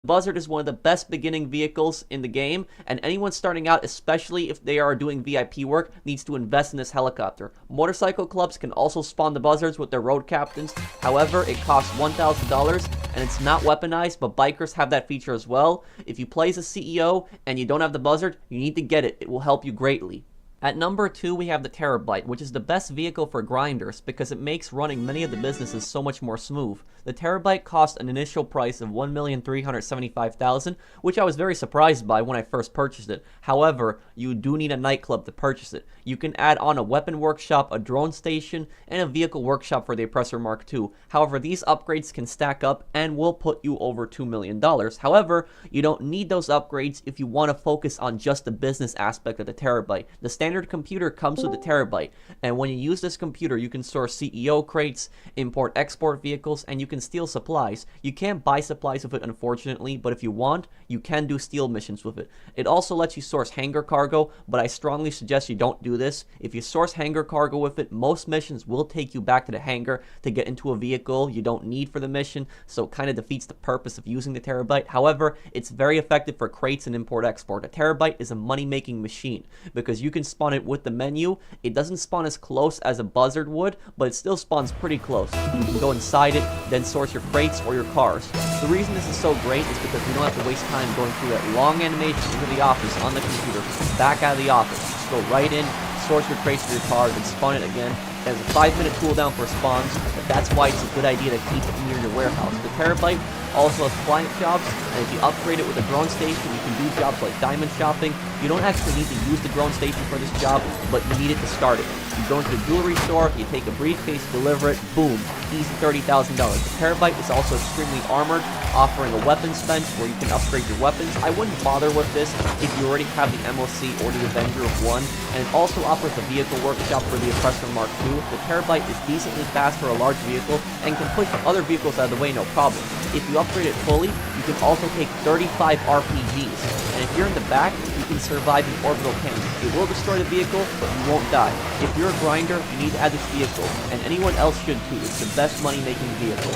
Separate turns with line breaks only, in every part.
Buzzard is one of the best beginning vehicles in the game, and anyone starting out, especially if they are doing VIP work, needs to invest in this helicopter. Motorcycle clubs can also spawn the Buzzards with their road captains. However, it costs $1,000 and it's not weaponized, but bikers have that feature as well. If you play as a CEO and you don't have the Buzzard, you need to get it. It will help you greatly. At number 2, we have the Terrorbyte, which is the best vehicle for grinders because it makes running many of the businesses so much more smooth. The Terrorbyte cost an initial price of $1,375,000, which I was very surprised by when I first purchased it. However, you do need a nightclub to purchase it. You can add on a weapon workshop, a drone station, and a vehicle workshop for the Oppressor Mark II. However, these upgrades can stack up and will put you over $2 million. However, you don't need those upgrades if you want to focus on just the business aspect of the Terrorbyte. The standard computer comes with the Terrorbyte, and when you use this computer, you can store CEO crates, import-export vehicles, and you can steal supplies. You can't buy supplies with it, unfortunately, but if you want, you can do steal missions with it. It also lets you source hangar cargo, but I strongly suggest you don't do this. If you source hangar cargo with it, most missions will take you back to the hangar to get into a vehicle you don't need for the mission, so it kind of defeats the purpose of using the Terrorbyte. However, it's very effective for crates and import-export. A Terrorbyte is a money-making machine because you can spawn it with the menu. It doesn't spawn as close as a Buzzard would, but it still spawns pretty close. You can go inside it, then source your crates or your cars. The reason this is so great is because you don't have to waste time going through that long animation into the office on the computer, back out of the office. Just go right in, source your crates for your car, then spawn it again. It has a 5-minute cooldown for spawns, but that's why it's a good idea to keep it near your warehouse. The Terrorbyte also has client jobs, and if you upgrade it with a drone station, you can do jobs like diamond shopping. You don't actually need to use the drone station for this job, but you need it to start it. You go into the jewelry store, you take a briefcase, deliver it, boom, easy $30,000. The Terrorbyte is also extremely armored, offering a weapons bench where you can upgrade your weapons. I wouldn't bother with this if you already have the MOC or the Avenger of 1, and it also offers a vehicle workshop for the Oppressor Mark II. The Terrorbyte is decently fast for a large vehicle and can push other vehicles out of the way no problem. If you upgrade it fully, you can also take 35 RPGs, and if you're in the back, you can survive the orbital cannon. It will destroy the vehicle, but you won't die. If you're a grinder, you need to add this vehicle, and anyone else should too. It's the best money-making vehicle.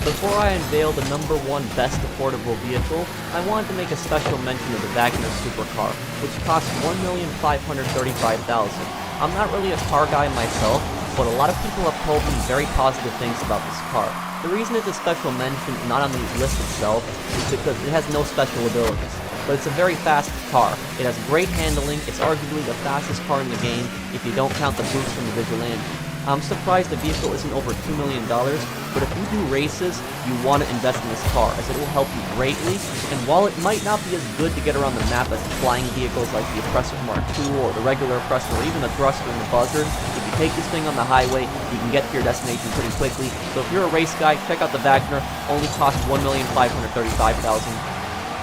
Before I unveil the number 1 best affordable vehicle, I wanted to make a special mention of the Wagner Supercar, which costs $1,535,000. I'm not really a car guy myself, but a lot of people have told me very positive things about this car. The reason it's a special mention, not on the list itself, is because it has no special abilities. But it's a very fast car. It has great handling. It's arguably the fastest car in the game if you don't count the boost from the Vigilante. I'm surprised the vehicle isn't over $2 million, but if you do races, you want to invest in this car, as it will help you greatly, and while it might not be as good to get around the map as flying vehicles like the Oppressor Mark II or the regular Oppressor or even the Thruster and the Buzzard, if you take this thing on the highway, you can get to your destination pretty quickly. So if you're a race guy, check out the Wagner, only costs $1,535,000.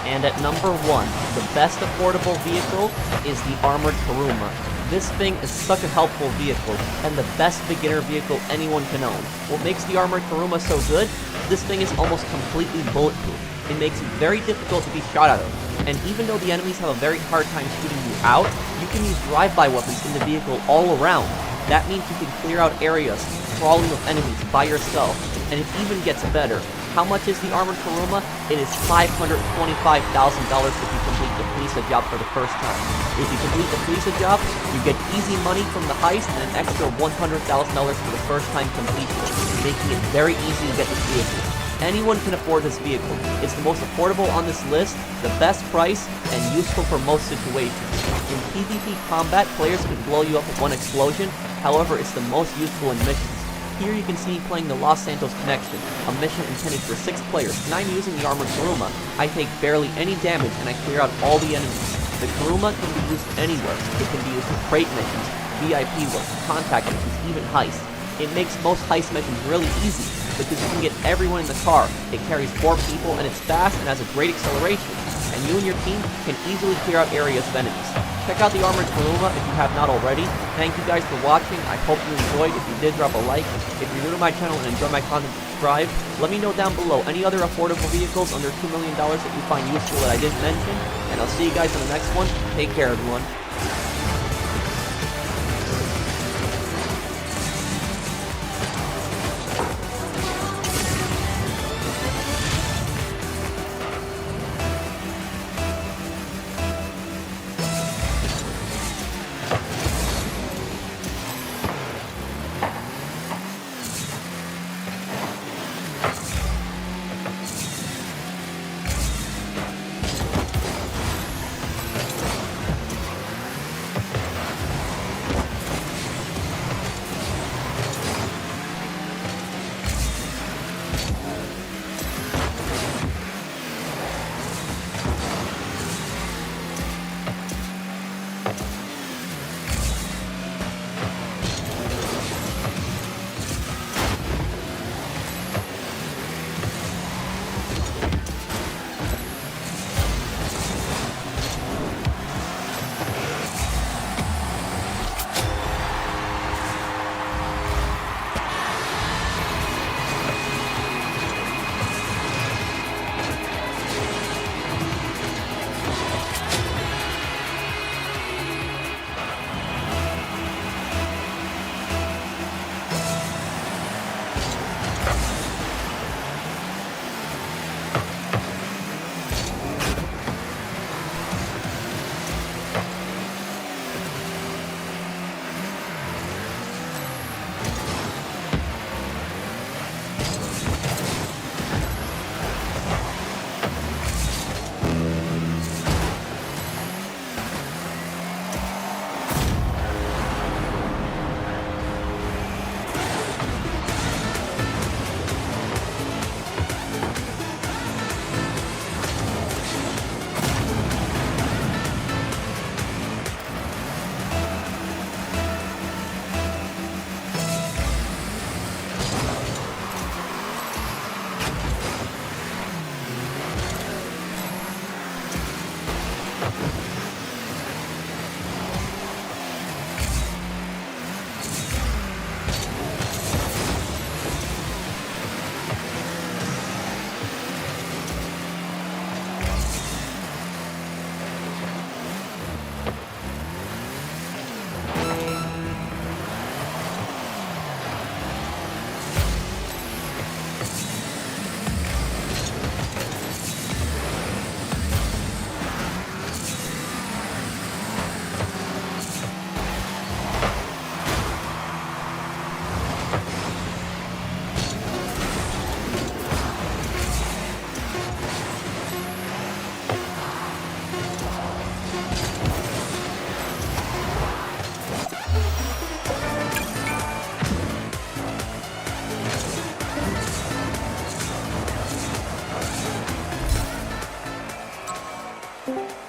And at number 1, the best affordable vehicle is the Armored Kuruma. This thing is such a helpful vehicle, and the best beginner vehicle anyone can own. What makes the Armored Kuruma so good? This thing is almost completely bulletproof. It makes it very difficult to be shot out of. And even though the enemies have a very hard time shooting you out, you can use drive-by weapons in the vehicle all around. That means you can clear out areas crawling with enemies by yourself, and it even gets better. How much is the Armored Kuruma? It is $525,000 if you complete the Fleeca job for the first time. If you complete the Fleeca job, you get easy money from the heist and an extra $100,000 for the first time completion, making it very easy to get this vehicle. Anyone can afford this vehicle. It's the most affordable on this list, the best price, and useful for most situations. In PvP combat, players can blow you up with one explosion, however, it's the most useful in missions. Here you can see me playing the Los Santos Connection, a mission intended for 6 players, and I'm using the Armored Kuruma. I take barely any damage and I clear out all the enemies. The Kuruma can be used anywhere. It can be used for crate missions, VIP work, contact missions, even heists. It makes most heist missions really easy because you can get everyone in the car. It carries 4 people and it's fast and has a great acceleration. And you and your team can easily clear out areas of enemies. Check out the Armored Kuruma if you have not already. Thank you guys for watching. I hope you enjoyed. If you did, drop a like. If you're new to my channel and enjoy my content, subscribe. Let me know down below any other affordable vehicles under $2 million that you find useful that I didn't mention. And I'll see you guys in the next one. Take care, everyone.
You